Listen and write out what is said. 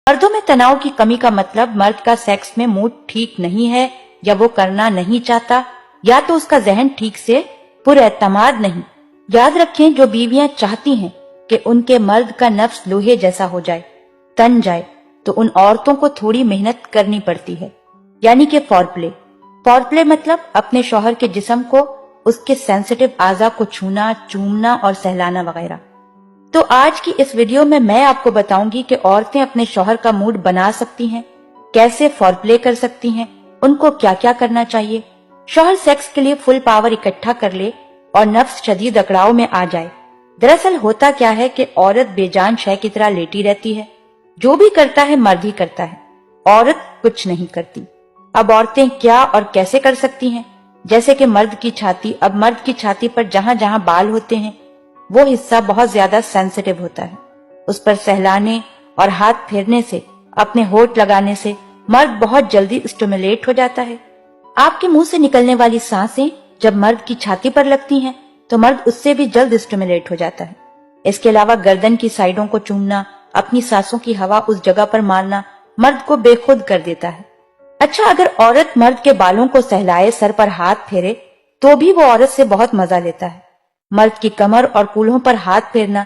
मर्दों में तनाव की कमी का मतलब मर्द का सेक्स में मूड ठीक नहीं है, या वो करना नहीं चाहता, या तो उसका जहन ठीक से पुरएतमाद नहीं। याद रखें, जो बीवियां चाहती हैं कि उनके मर्द का नफ्स लोहे जैसा हो जाए, तन जाए, तो उन औरतों को थोड़ी मेहनत करनी पड़ती है, यानी कि फॉरप्ले। फॉरप्ले मतलब अपने शौहर के जिस्म को, उसके सेंसिटिव आज़ा को छूना, चूमना और सहलाना वगैरह। तो आज की इस वीडियो में मैं आपको बताऊंगी कि औरतें अपने शौहर का मूड बना सकती हैं, कैसे फॉरप्ले कर सकती हैं, उनको क्या क्या करना चाहिए। शौहर सेक्स के लिए फुल पावर इकट्ठा कर ले और नफ्स शदीद अकड़ाव में आ जाए। दरअसल होता क्या है कि औरत बेजान शय की तरह लेटी रहती है, जो भी करता है मर्द ही करता है, औरत कुछ नहीं करती। अब औरतें क्या और कैसे कर सकती हैं? जैसे कि मर्द की छाती, अब मर्द की छाती पर जहां जहां बाल होते हैं वो हिस्सा बहुत ज्यादा सेंसिटिव होता है। उस पर सहलाने और हाथ फेरने से, अपने होठ लगाने से मर्द बहुत जल्दी स्टिमुलेट हो जाता है। आपके मुंह से निकलने वाली सांसें जब मर्द की छाती पर लगती हैं तो मर्द उससे भी जल्द स्टिमुलेट हो जाता है। इसके अलावा गर्दन की साइडों को चूमना, अपनी सांसों की हवा उस जगह पर मारना मर्द को बेखुद कर देता है। अच्छा, अगर औरत मर्द के बालों को सहलाए, सर पर हाथ फेरे, तो भी वो औरत से बहुत मजा लेता है। मर्द की कमर और कूल्हों पर हाथ फेरना